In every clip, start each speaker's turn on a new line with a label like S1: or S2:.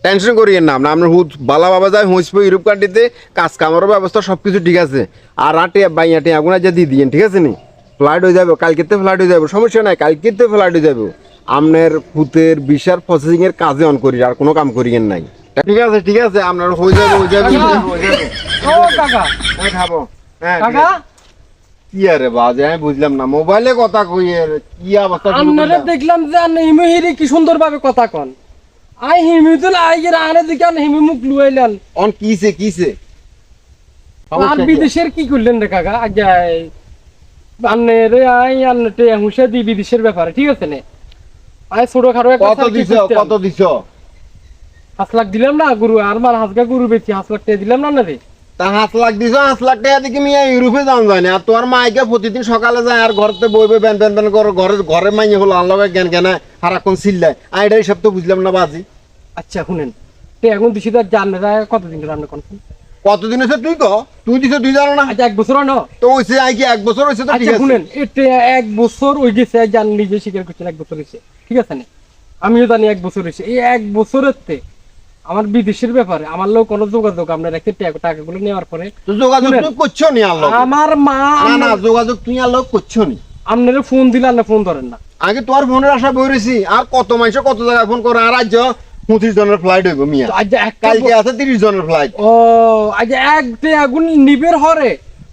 S1: tension করিয়েন না আপনার হুদ বালা বাবা যায় হুঁসবো ইউরোপ কান্ট্রিতে কাজ কামারও ব্যবস্থা সব কিছু ঠিক আছে আর আটে বাইয়াটে আগুনা যা দিয়ে দিয়েন ঠিক আছে নি ফ্লাইট হয়ে যাবে কালকেতে ফ্লাইট হয়ে যাবে সমস্যা নাই কালকেতে ফ্লাইট হয়ে যাবে আপনার ভূতের বিশার প্রসেসিং এর কাজে অন করি আর কোনো কাম করিয়েন নাই ঠিক আছে আপনার হয়ে যাবে
S2: ও কাকা
S1: খাবো হ্যাঁ
S2: কাকা
S1: কি আরে বাজে আমি বুঝলাম না মোবাইলে কথা কই এর কি অবস্থা
S2: আপনারা দেখলাম যে আপনি হিমিহিরি কি সুন্দর ভাবে কথা কন আই হিমিদুল আইয়ের আনে দিকে আপনি হিমি মুখ লুয়াইলেন
S1: অন কিছে
S2: আর বিদেশের কি করলেন রে কাকা আজ আপনি রে আই আনতে হুঁশে দি বিদেশের ব্যাপারে ঠিক আছে না আই ছোট খাটো একটা
S1: কত দিছো
S2: 5 লাখ দিলাম না গুরু আর মার হাজগা গুরু বেচি 5 লাখ টাকা দিলাম না রে
S1: তা 5 লাখ দিছো 5 লাখ টাকা দিকে মিয়া ইউরোপে যান যায় না আর তোমার মাইকে প্রতিদিন সকালে যায় আর ঘরতে বইবে বেন করে ঘরে মাইয়ে হলো আনলগে জ্ঞান হারাক্ষণ চিল্লায় আইডাই সব তো বুঝলাম না বাজি
S2: আচ্ছা শুনেন তে এখন দিছি তো জান না কতদিন রান্না করছেন
S1: কতদিন হয়েছে তুই দিছো তুই জানো না
S2: আচ্ছা 1 বছর না
S1: তো হইছে আই কি 1 বছর হইছে তো ঠিক
S2: আচ্ছা
S1: আছে
S2: শুনেন এটা 1 বছর ওই গেছে জান নিজে স্বীকার করছেন 1 বছর হইছে ঠিক আছে না আমিও জানি 1 বছর হইছে এই 1 বছরেতে আমার বিদেশের ব্যাপারে আমার লোক কোনো যোগাযোগ আমরা রাখতে টাকাগুলো নেওয়ার পরে
S1: তো যোগাযোগ তুই করছো নি আল্লাহ
S2: আমার মা
S1: না যোগাযোগ তুই আল্লাহ করছো নি
S2: আপনারে ফোন দিলে না ফোন ধরেন না
S1: আগে তোর ফোনের আশা বইরেছি আর কত মানুষ কত জায়গায় ফোন করে আর আজ 25 জনের ফ্লাইট হইব মিয়া
S2: আজ
S1: কালকে আছে 30 জনের ফ্লাইট
S2: ও আজ একটা আগুন নিবের হরে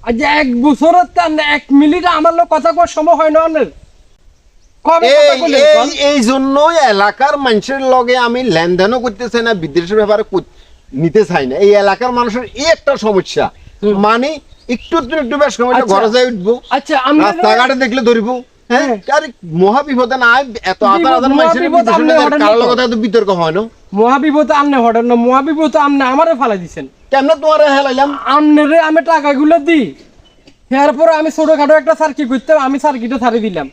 S2: আজ 1 বছরের টান 1 মিনিট আমার লোক কথা কর সময় হয় না আপনার কবে কথা কইলেন
S1: এই জন্যই এলাকার মানুষের লগে আমি লেনদেনও করতে চাই না বিদেশের ব্যাপারে নিতে চাই না এই এলাকার মানুষের এই একটা সমস্যা মানে একটু বেশ সময় ঘরে যাই উঠবো
S2: আচ্ছা আমরা
S1: রাস্তাঘাটে দেখলে ধরিব হ্যাঁ আরে মহাবিপদে না এত আদার মানুষের কারোর লগে এত বিতর্ক হয় না
S2: মহাবিপদ আমনে হঠাৎ না মহাবিপদ আমনে আমারে ফালাই দিছেন
S1: কেমনে তোমার হেলাইলাম
S2: আমনেরে আমি টাকাগুলো দিই এরপর আমি ছোটখাটো একটা সার্কি করতে আমি সার্কিটা ছাড়ি দিলাম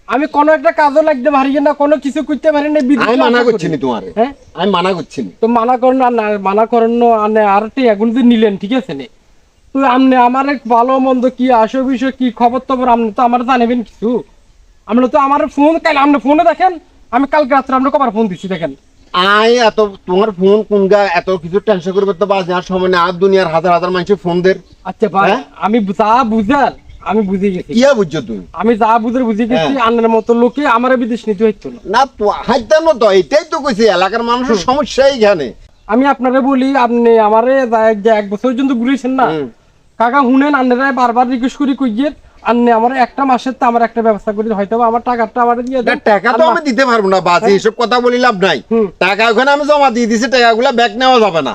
S2: আমি কোনো একটা কাজও লাগতে পারি না কোনো কিছু করতে পারি না
S1: আমি মানা করছি না তোমার
S2: হ্যাঁ
S1: আমি মানা করছি না
S2: তো মানা করেন না মানা করেন না আর এখন যে নিলেন ঠিক আছে নে তো আপনি আমার ভালো মন্দ কি আসো বিষয় কি খবর টবর আপনি তো আমার জানাবেন কিছু আপনি তো আমার ফোন কাল আপনি ফোনে দেখেন আমি কালকে রাত্রে আপনাকে কবার ফোন দিচ্ছি দেখেন
S1: আই এত তোমার ফোন কোন গা এত কিছু টেনশন করবে তো বাজ আর সময় না আর দুনিয়ার হাজার মানুষের ফোন দের
S2: আচ্ছা ভাই আমি যা বুঝার আমি বুঝে গেছি
S1: কি বুঝছো তুমি
S2: আমি যা বুঝে গেছি আন্নার মতো লোকে আমার বিদেশ নিতে হইতো
S1: না তো হাইতাম তো এটাই তো কইছি এলাকার মানুষের সমস্যা এইখানে
S2: আমি আপনারে বলি আপনি আমারে 1 বছর পর্যন্ত ঘুরেছেন না কাকা হুনেন আন্নারা বারবার রিকোয়েস্ট করি কইয়ে আন্নে আমার একটা মাসের তো আমার একটা ব্যবস্থা করি হয়তো আমার টাকাটা আমারে দিয়ে দেন
S1: টাকা তো আমি দিতে পারবো না বাজে এসব কথা বলি লাভ নাই টাকা ওখানে আমি জমা দিয়ে দিছি টাকাগুলো ব্যাক নেওয়া যাবে না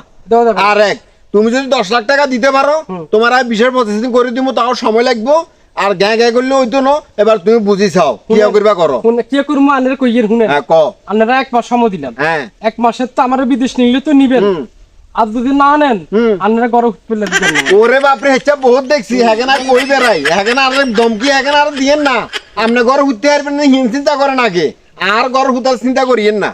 S1: আর এক তুমি যদি 10 লাখ টাকা দিতে পারো তোমার আর বিশেষ প্রসেসিং করে দিব তাও সময় লাগবে আর গায়ে করলে হইতো না এবার তুমি বুঝি চাও কি করবা করো
S2: কি করবো আনের কইয়ের হুনে
S1: হ্যাঁ ক
S2: আনারা 1 মাস সময় দিলাম
S1: হ্যাঁ
S2: 1 মাসের তো আমার বিদেশ নিলে তো নিবেন আর যদি না নেন আনারা গরম পেলে দিবেন
S1: ওরে বাপরে হেচ্ছা বহুত দেখছি হ্যাঁ না কই বেড়াই হ্যাঁ না আর দমকি হ্যাঁ আর দিয়েন না আপনি ঘর উঠতে পারবেন না হিন চিন্তা করেন আগে আর ঘর হুতার চিন্তা করিয়েন না